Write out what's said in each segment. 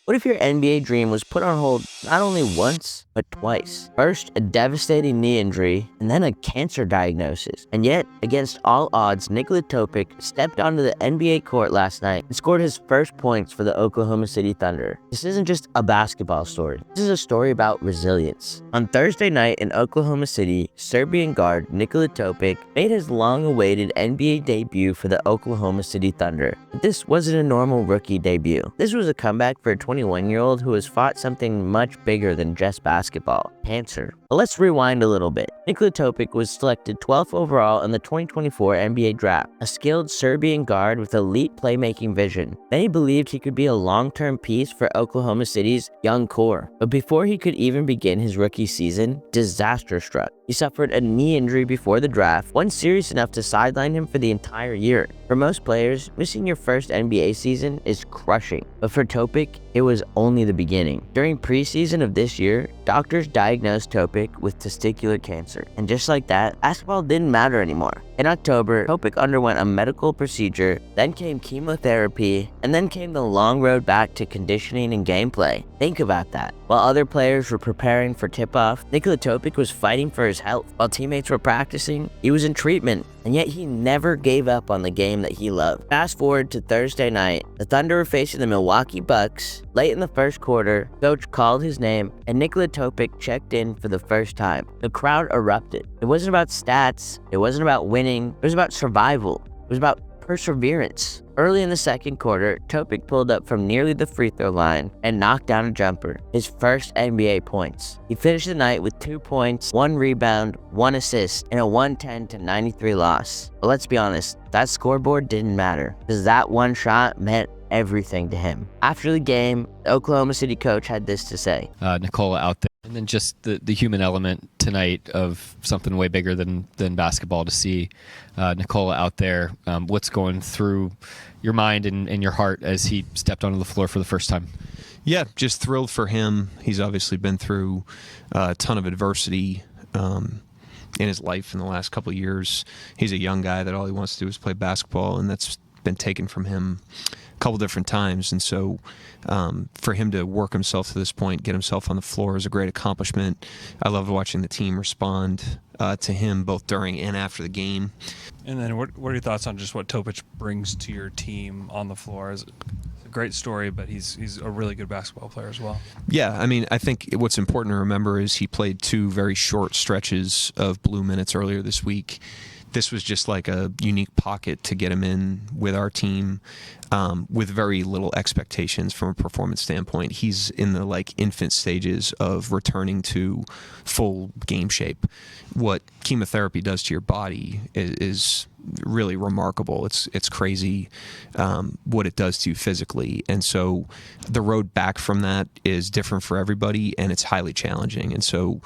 What if your NBA dream was put on hold not only once, but twice? First, a devastating knee injury, and then a cancer diagnosis. And yet, against all odds, Nikola Topic stepped onto the NBA court last night and scored his first points for the Oklahoma City Thunder. This isn't just a basketball story. This is a story about resilience. On Thursday night in Oklahoma City, Serbian guard Nikola Topic made his long-awaited NBA debut for the Oklahoma City Thunder. But this wasn't a normal rookie debut. This was a comeback for a 21-year-old who has fought something much bigger than just basketball: cancer. But let's rewind a little bit. Nikola Topic was selected 12th overall in the 2024 NBA draft, a skilled Serbian guard with elite playmaking vision. Many believed he could be a long-term piece for Oklahoma City's young core. But before he could even begin his rookie season, disaster struck. He suffered a knee injury before the draft, one serious enough to sideline him for the entire year. For most players, missing your first NBA season is crushing. But for Topic, it was only the beginning. During preseason of this year, doctors diagnosed Topic with testicular cancer. And just like that, basketball didn't matter anymore. In October, Topic underwent a medical procedure, then came chemotherapy, and then came the long road back to conditioning and gameplay. Think about that. While other players were preparing for tip-off, Nikola Topic was fighting for his health. While teammates were practicing, he was in treatment. And yet he never gave up on the game that he loved. Fast forward to Thursday night, the Thunder were facing the Milwaukee Bucks. Late in the first quarter, coach called his name, and Nikola Topic checked in for the first time. The crowd erupted. It wasn't about stats, it wasn't about winning, it was about survival, it was about perseverance. Early in the second quarter, Topic pulled up from nearly the free throw line and knocked down a jumper, his first NBA points. He finished the night with 2 points, 1 rebound, 1 assist, and a 110-93 loss. But let's be honest, that scoreboard didn't matter, because that one shot meant everything to him. After the game, the Oklahoma City coach had this to say. Nikola out there. And then just the human element tonight of something way bigger than basketball to see Nikola out there. What's going through your mind and your heart as he stepped onto the floor for the first time? Yeah, just thrilled for him. He's obviously been through a ton of adversity in his life in the last couple of years. He's a young guy that all he wants to do is play basketball, and that's been taken from him a couple different times. And so for him to work himself to this point, get himself on the floor, is a great accomplishment. I loved watching the team respond to him both during and after the game. And then what are your thoughts on just what Topic brings to your team on the floor? It's a great story, but he's a really good basketball player as well. Yeah, I mean, I think what's important to remember is he played 2 very short stretches of blue minutes earlier this week. This was just like a unique pocket to get him in with our team with very little expectations from a performance standpoint. He's in the infant stages of returning to full game shape. What chemotherapy does to your body is really remarkable. It's crazy what it does to you physically. And so the road back from that is different for everybody, and it's highly challenging. And so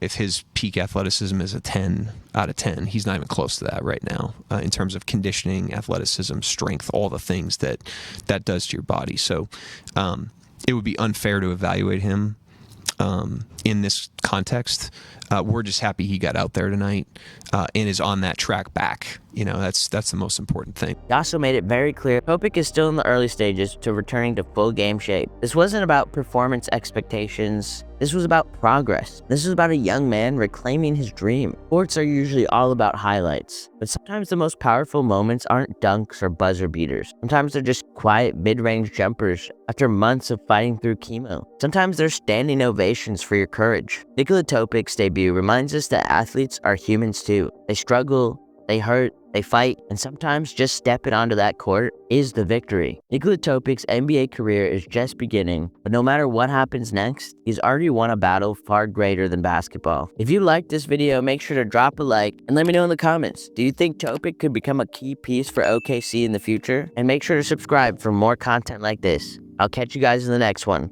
if his peak athleticism is a 10 out of 10, he's not even close to that right now in terms of conditioning, athleticism, strength, all the things that does to your body. So it would be unfair to evaluate him in this context. We're just happy he got out there tonight and is on that track back. That's the most important thing. He also made it very clear Topic is still in the early stages to returning to full game shape. This wasn't about performance expectations. This was about progress. This was about a young man reclaiming his dream. Sports are usually all about highlights, but sometimes the most powerful moments aren't dunks or buzzer beaters. Sometimes they're just quiet mid-range jumpers after months of fighting through chemo. Sometimes they're standing ovations for your courage. Nikola Topic's debut reminds us that athletes are humans too. They struggle, they hurt, they fight, and sometimes just stepping onto that court is the victory. Nikola Topic's NBA career is just beginning, but no matter what happens next, he's already won a battle far greater than basketball. If you liked this video, make sure to drop a like and let me know in the comments. Do you think Topic could become a key piece for OKC in the future? And make sure to subscribe for more content like this. I'll catch you guys in the next one.